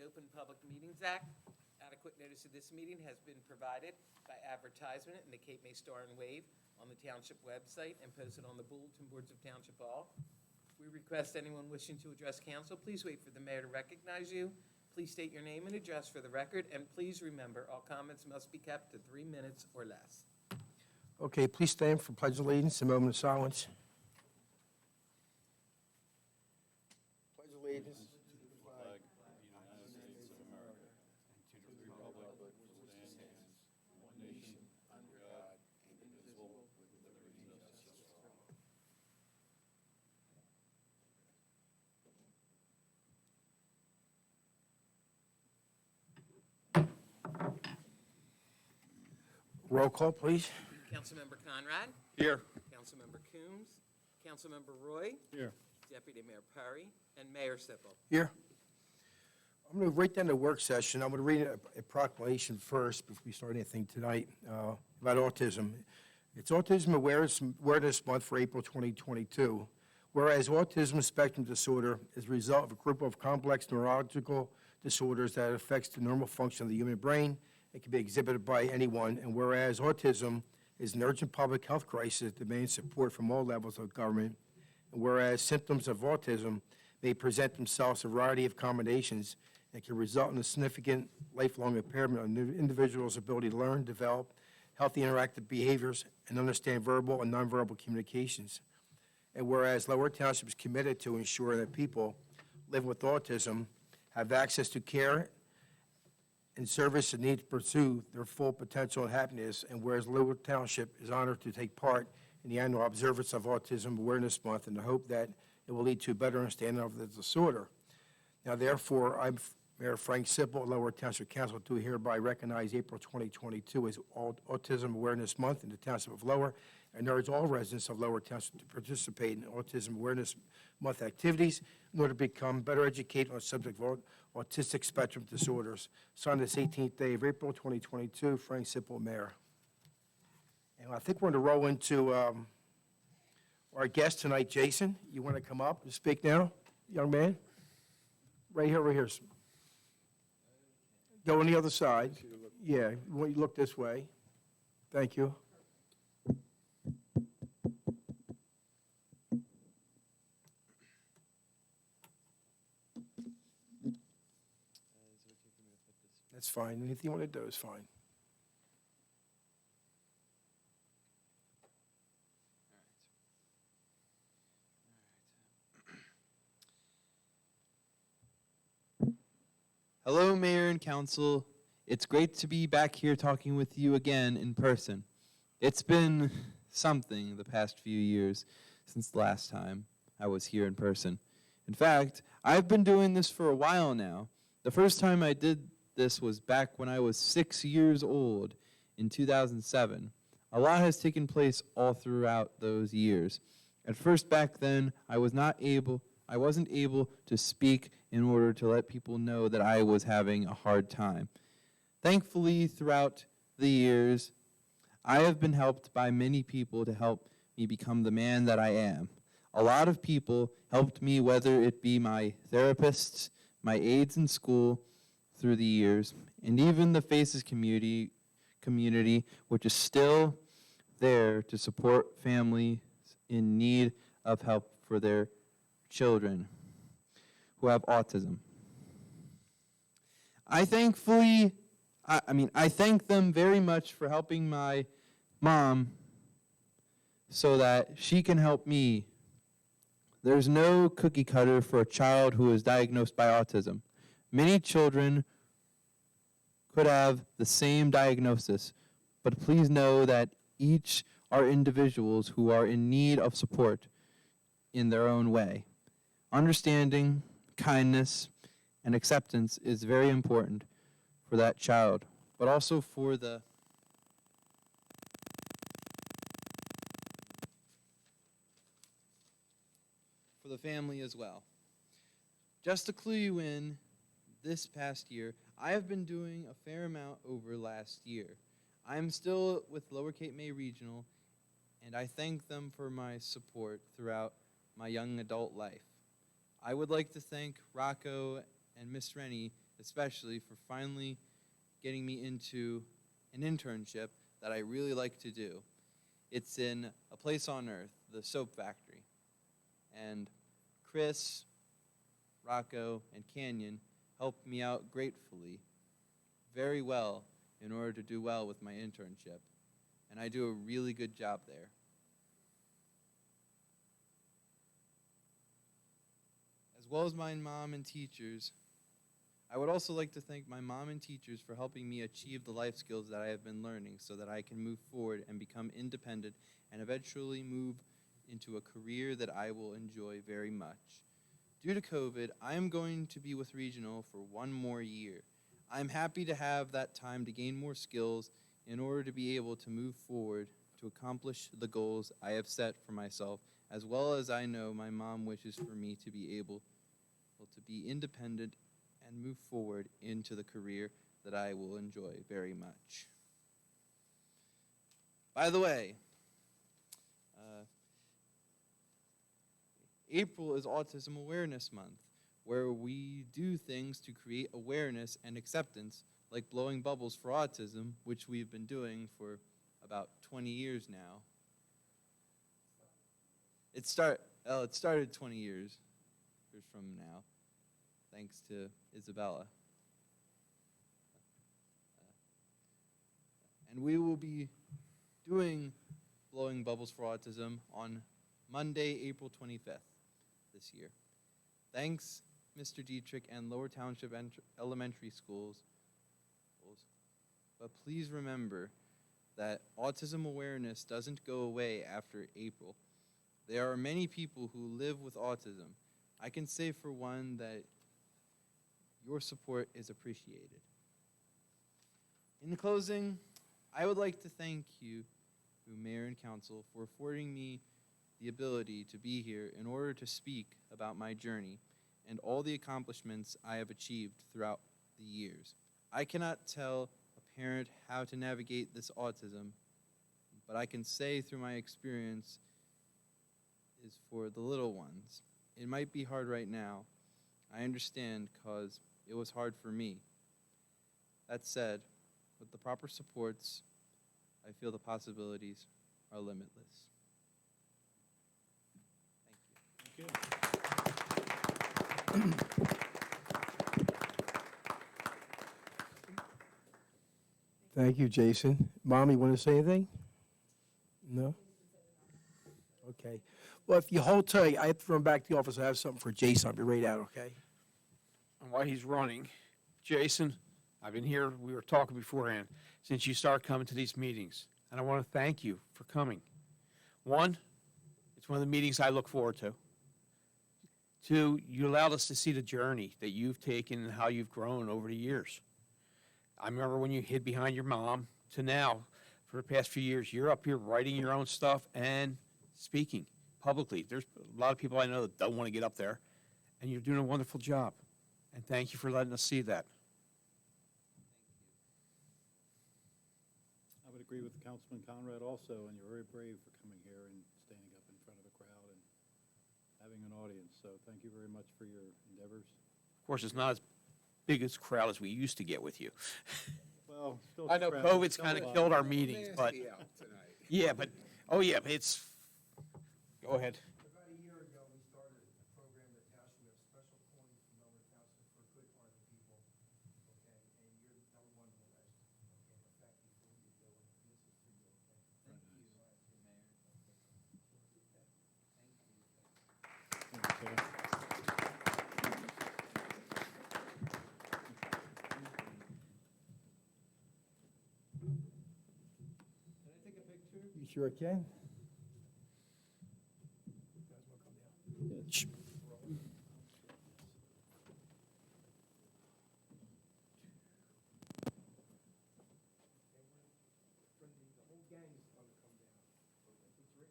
Open Public Meetings Act. Adequate notice of this meeting has been provided by advertisement in the Cape May Star and Wave on the Township website and posted on the bulletin boards of Township Hall. We request anyone wishing to address council, please wait for the mayor to recognize you. Please state your name and address for the record, and please remember, all comments must be kept to 3 minutes or less. Okay, please stand for Pledge of Allegiance, a moment of silence. Pledge of Allegiance. Roll call, please. Councilmember Conrad. Here. Councilmember Coombs. Councilmember Roy. Here. Deputy Mayor Perry. And Mayor Sipple. Here. I'm going to write down the work session. I'm going to read a proclamation first before we start anything tonight about autism. It's Autism Awareness Month for April 2022. Whereas autism spectrum disorder is a result of a group of complex neurological disorders that affects the normal function of the human brain. It can be exhibited by anyone, and whereas autism is an urgent public health crisis that demands support from all levels of government, and whereas symptoms of autism may present themselves a variety of combinations and can result in a significant lifelong impairment of an individual's ability to learn, develop healthy interactive behaviors, and understand verbal and nonverbal communications. And whereas Lower Township is committed to ensuring that people living with autism have access to care and service and need to pursue their full potential and happiness, and whereas Lower Township is honored to take part in the annual observance of Autism Awareness Month in the hope that it will lead to a better understanding of the disorder. Now, therefore, I'm Mayor Frank Sipple, Lower Township Council, do hereby recognize April 2022 as Autism Awareness Month in the Township of Lower, and urge all residents of Lower Township to participate in Autism Awareness Month activities in order to become better educated on the subject of autistic spectrum disorders. Signed this 18th day of April 2022, Frank Sipple, Mayor. And I think we're going to roll into our guest tonight, Jason. You want to come up and speak now, young man? Right here, right here. Go on the other side. Yeah, you look this way. Thank you. That's fine. Anything you want to do is fine. Hello, Mayor and Council. It's great to be back here talking with you again in person. It's been something the past few years since the last time I was here in person. In fact, I've been doing this for a while now. The first time I did this was back when I was 6 years old in 2007. A lot has taken place all throughout those years. At first back then, I wasn't able to speak in order to let people know that I was having a hard time. Thankfully, throughout the years, I have been helped by many people to help me become the man that I am. A lot of people helped me, whether it be my therapists, my aides in school through the years, and even the FACES community, which is still there to support families in need of help for their children who have autism. I thank them very much for helping my mom so that she can help me. There's no cookie cutter for a child who is diagnosed by autism. Many children could have the same diagnosis, but please know that each are individuals who are in need of support in their own way. Understanding, kindness, and acceptance is very important for that child, but also for the family as well. Just to clue you in, this past year, I have been doing a fair amount over last year. I'm still with Lower Cape May Regional, and I thank them for my support throughout my young adult life. I would like to thank Rocco and Miss Rennie especially for finally getting me into an internship that I really like to do. It's in a place on earth, the soap factory. And Chris, Rocco, and Canyon helped me out gratefully, very well, in order to do well with my internship. And I do a really good job there. As well as my mom and teachers, I would also like to thank my mom and teachers for helping me achieve the life skills that I have been learning so that I can move forward and become independent and eventually move into a career that I will enjoy very much. Due to COVID, I am going to be with Regional for 1 more year. I'm happy to have that time to gain more skills in order to be able to move forward to accomplish the goals I have set for myself, as well as I know my mom wishes for me to be able to be independent and move forward into the career that I will enjoy very much. By the way, April is Autism Awareness Month, where we do things to create awareness and acceptance, like blowing bubbles for autism, which we've been doing for about 20 years now. It started 20 years from now, thanks to Isabella. And we will be doing blowing bubbles for autism on Monday, April 25th this year. Thanks, Mr. Dietrich and Lower Township Elementary Schools. But please remember that autism awareness doesn't go away after April. There are many people who live with autism. I can say for one that your support is appreciated. In closing, I would like to thank you, Mayor and Council, for affording me the ability to be here in order to speak about my journey and all the accomplishments I have achieved throughout the years. I cannot tell a parent how to navigate this autism, but I can say through my experience is for the little ones. It might be hard right now. I understand, because it was hard for me. That said, with the proper supports, I feel the possibilities are limitless. Thank you. Thank you, Jason. Mom, you want to say anything? No? Okay. Well, if you hold tight, I have to run back to the office. I have something for Jason. I'll be right out, okay? And while he's running, Jason, I've been here, we were talking beforehand, since you started coming to these meetings. And I want to thank you for coming. 1, it's one of the meetings I look forward to. 2, you allowed us to see the journey that you've taken and how you've grown over the years. I remember when you hid behind your mom to now, for the past few years, you're up here writing your own stuff and speaking publicly. There's a lot of people I know that don't want to get up there, and you're doing a wonderful job. And thank you for letting us see that. I would agree with Councilman Conrad also, and you're very brave for coming here and standing up in front of a crowd and having an audience. So thank you very much for your endeavors. Of course, it's not as big as crowd as we used to get with you. Well, still I know crowd, COVID's still kind a of lot. killed our meetings, but yeah, but it's. Go ahead. About a year ago, we started a program at Township. We have special coins from Lower Township for good-hearted people, okay? And you're number 1 on the list, okay? But thank you for what you're doing. This is for you, okay? Thank you, Mayor. Thank you. Can I take a picture? You sure can?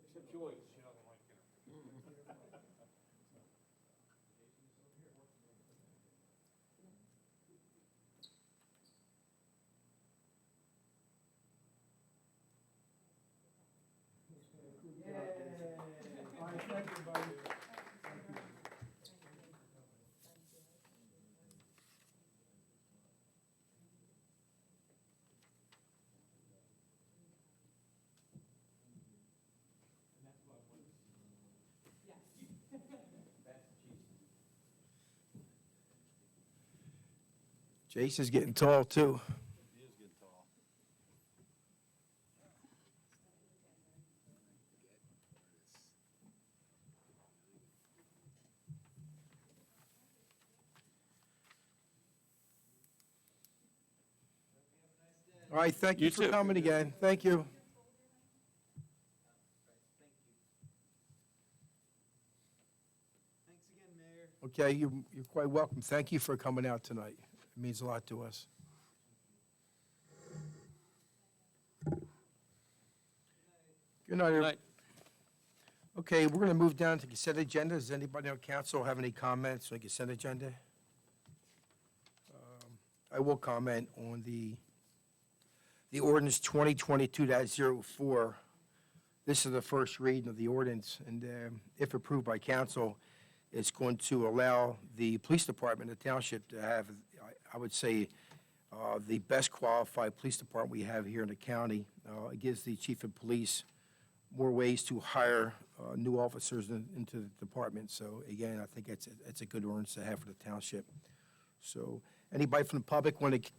Except Joyce, she doesn't like it. All right, thank you, buddy. Jason's getting tall, too. He is getting tall. All right, thank you You for too. coming again. Thank you. Thanks again, Mayor. Okay, you're quite welcome. Thank you for coming out tonight. It means a lot to us. Good night, Good everybody. night. Okay, we're going to move down to consent agenda. Does anybody on council have any comments on the consent agenda? I will comment on the ordinance 2022-04. This is the first reading of the ordinance, and if approved by council, it's going to allow the police department, the township, to have, I would say, the best qualified police department we have here in the county. It gives the chief of police more ways to hire new officers into the department. So again, I think it's a good ordinance to have for the township. So anybody from the public want to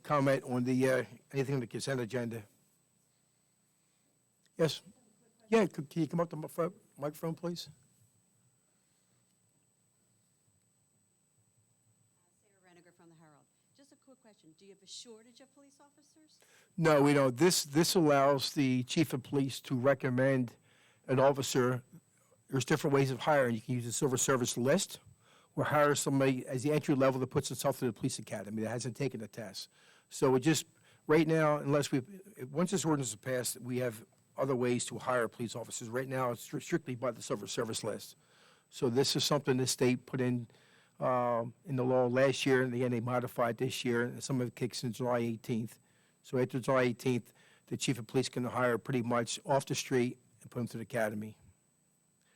comment on the anything on the consent agenda? Yes? Yeah, can you come up to the microphone, please? Sarah Reniger from the Herald. Just a quick question. Do you have a shortage of police officers? No, we don't. This allows the chief of police to recommend an officer. There's different ways of hiring. You can use the civil service list or hire somebody as the entry level that puts itself through the police academy that hasn't taken the test. So it just, right now, once this ordinance is passed, we have other ways to hire police officers. Right now, it's strictly by the civil service list. So this is something the state put in the law last year, and again, they modified this year, and some of it kicks in July 18th. So after July 18th, the chief of police can hire pretty much off the street and put them to the academy.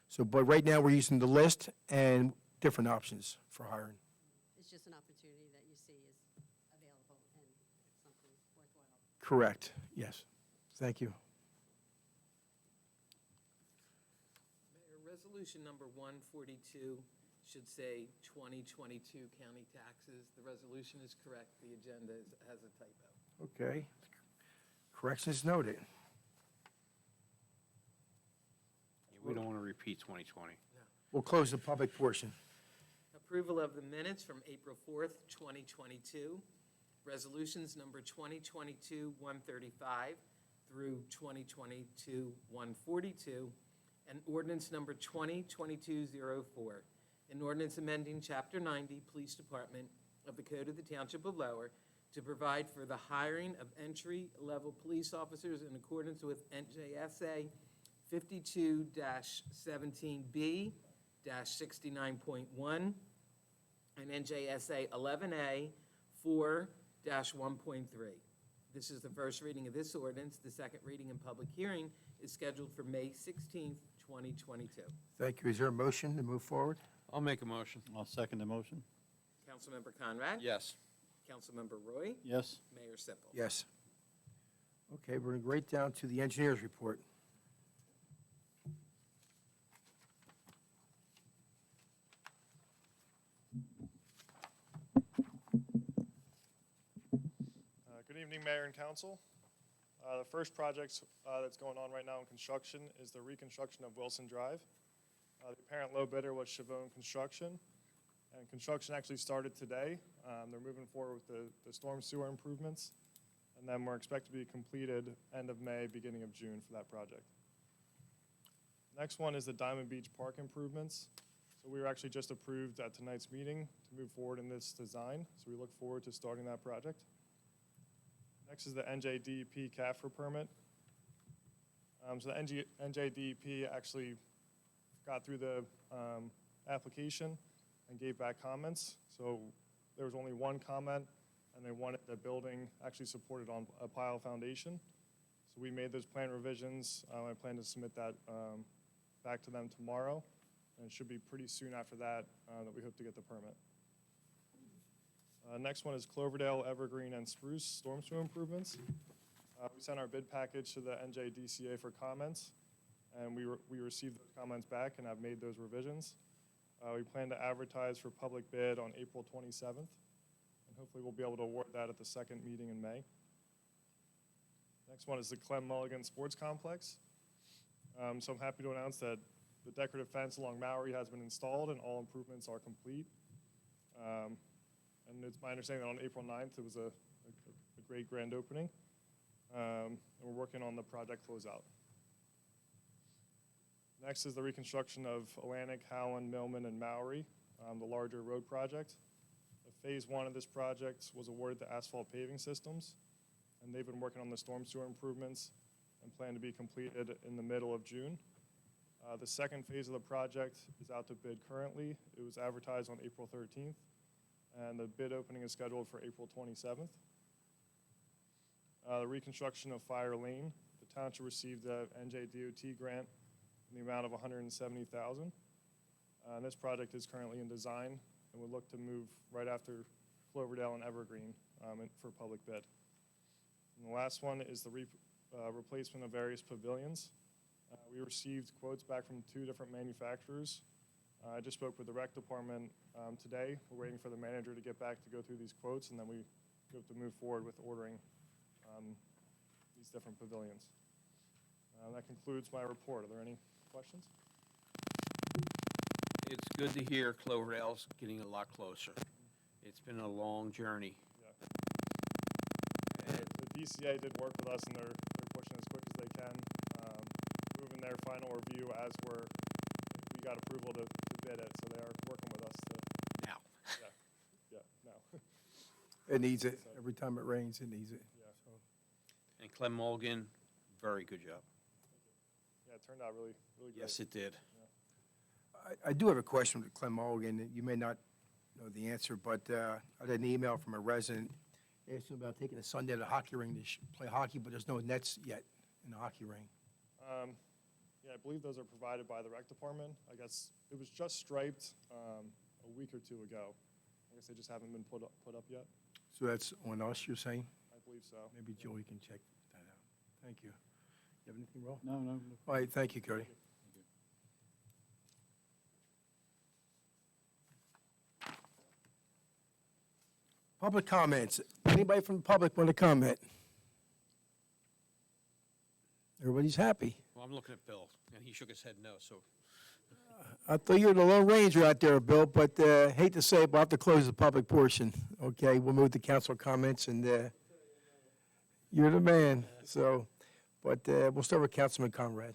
So, but right now, we're using the list and different options for hiring. It's just an opportunity that you see is available and something worthwhile. Correct, yes. Thank you. Mayor, resolution number 142 should say 2022 county taxes. The resolution is correct. The agenda has a typo. Okay. Corrections noted. We don't want to repeat 2020. We'll close the public portion. Approval of the minutes from April 4th, 2022. Resolutions number 2022-135 through 2022-142, and ordinance number 2022-04. An ordinance amending Chapter 90, Police Department of the Code of the Township of Lower to provide for the hiring of entry-level police officers in accordance with NJSA 52-17B-69.1 and NJSA 11A 4-1.3. This is the first reading of this ordinance. The second reading and public hearing is scheduled for May 16th, 2022. Thank you. Is there a motion to move forward? I'll make a motion. I'll second the motion. Councilmember Conrad? Yes. Councilmember Roy? Yes. Mayor Sipple? Yes. Okay, we're going to go right down to the engineer's report. Good evening, Mayor and Council. The first project that's going on right now in construction is the reconstruction of Wilson Drive. The apparent low bidder was Chavone Construction, and construction actually started today. They're moving forward with the storm sewer improvements, and then we're expected to be completed end of May, beginning of June for that project. Next one is the Diamond Beach Park improvements. So we were actually just approved at tonight's meeting to move forward in this design, so we look forward to starting that project. Next is the NJDEP CAFR permit. So the NJDEP actually got through the application and gave back comments. So there was only one comment, and they wanted the building actually supported on a pile foundation. So we made those plan revisions. I plan to submit that back to them tomorrow, and it should be pretty soon after that that we hope to get the permit. Next one is Cloverdale, Evergreen, and Spruce storm sewer improvements. We sent our bid package to the NJDCA for comments, and we received those comments back and have made those revisions. We plan to advertise for public bid on April 27th, and hopefully we'll be able to award that at the second meeting in May. Next one is the Clem Mulligan Sports Complex. So I'm happy to announce that the decorative fence along Maori has been installed and all improvements are complete. And it's my understanding that on April 9th, it was a great grand opening. And we're working on the project closeout. Next is the reconstruction of Atlantic, Howland, Millman, and Maori, the larger road project. Phase 1 of this project was awarded to Asphalt Paving Systems, and they've been working on the storm sewer improvements and plan to be completed in the middle of June. The second phase of the project is out to bid currently. It was advertised on April 13th, and the bid opening is scheduled for April 27th. The reconstruction of Fire Lane. The township received a NJDOT grant in the amount of $170,000. And this project is currently in design and would look to move right after Cloverdale and Evergreen for public bid. And the last one is the replacement of various pavilions. We received quotes back from 2 different manufacturers. I just spoke with the rec department today. We're waiting for the manager to get back to go through these quotes, and then we have to move forward with ordering these different pavilions. That concludes my report. Are there any questions? It's good to hear Cloverdale's getting a lot closer. It's been a long journey. Yeah. The DCA did work with us, and they're pushing as quick as they can. Moving their final review as we got approval to bid it, so they are working with us to. Now. Yeah, now. It needs it. Every time it rains, it needs it. Yeah. So, And Clem Mulligan, very good job. Yeah, it turned out really great. Yes, it did. I do have a question with Clem Mulligan. You may not know the answer, but I had an email from a resident asking about taking a son to the hockey ring to play hockey, but there's no nets yet in the hockey ring. Yeah, I believe those are provided by the rec department. I guess it was just striped a week or 2 ago. I guess they just haven't been put up yet. So that's on us, you're saying? I believe so. Maybe Joey can check that out. Thank you. You have anything, Ro? No. All right, thank you, Cody. Public comments. Anybody from the public want to comment? Everybody's happy. Well, I'm looking at Bill, and he shook his head no, so. I thought you were the Lone Ranger out there, Bill, but hate to say it, but I'll have to close the public portion. Okay, we'll move to council comments, and you're the man. So, but we'll start with Councilman Conrad.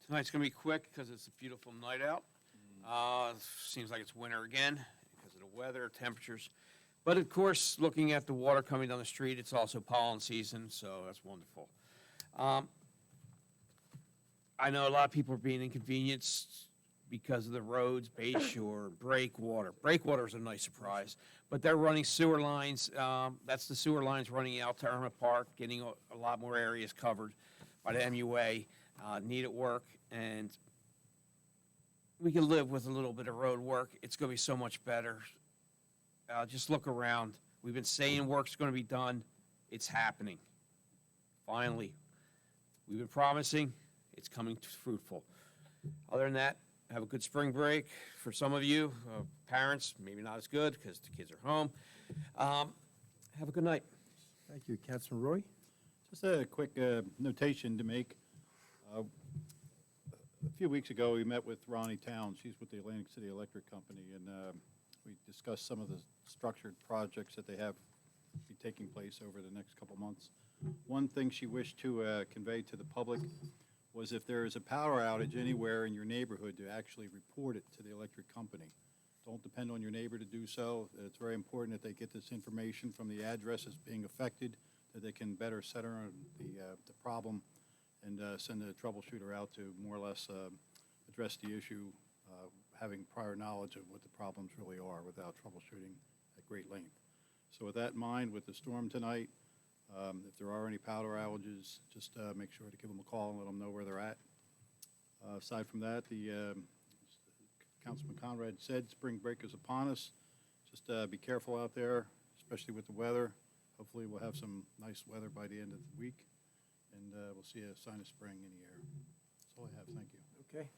Tonight's going to be quick because it's a beautiful night out. Seems like it's winter again because of the weather, temperatures. But of course, looking at the water coming down the street, it's also pollen season, so that's wonderful. I know a lot of people are being inconvenienced because of the roads, Bay Shore, Breakwater. Breakwater is a nice surprise, but they're running sewer lines. That's the sewer lines running out to Irma Park, getting a lot more areas covered by the MUA. Needed work, and we can live with a little bit of road work. It's going to be so much better. Just look around. We've been saying work's going to be done. It's happening. Finally. We've been promising. It's coming fruitful. Other than that, have a good spring break. For some of you, parents, maybe not as good because the kids are home. Have a good night. Thank you, Councilman Roy. Just a quick notation to make. A few weeks ago, we met with Ronnie Town. She's with the Atlantic City Electric Company, and we discussed some of the structured projects that they have be taking place over the next couple months. One thing she wished to convey to the public was if there is a power outage anywhere in your neighborhood, to actually report it to the electric company. Don't depend on your neighbor to do so. It's very important that they get this information from the addresses being affected, that they can better center on the problem and send a troubleshooter out to more or less address the issue, having prior knowledge of what the problems really are without troubleshooting at great length. So with that in mind, with the storm tonight, if there are any power outages, just make sure to give them a call and let them know where they're at. Aside from that, Councilman Conrad said spring break is upon us. Just be careful out there, especially with the weather. Hopefully we'll have some nice weather by the end of the week, and we'll see a sign of spring in the air. That's all I have. Thank you. Okay.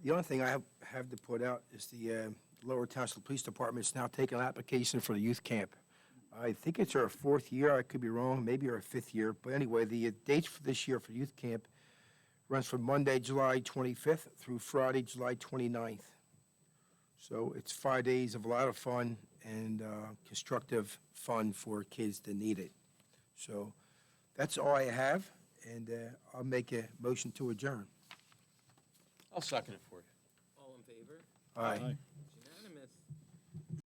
The only thing I have to put out is the Lower Township Police Department is now taking an application for the youth camp. I think it's our fourth year, I could be wrong, maybe our fifth year, but anyway, the dates for this year for youth camp runs from Monday, July 25th through Friday, July 29th. So it's 5 days of a lot of fun and constructive fun for kids that need it. So that's all I have, and I'll make a motion to adjourn. I'll second it for you. All in favor? Aye. Aye.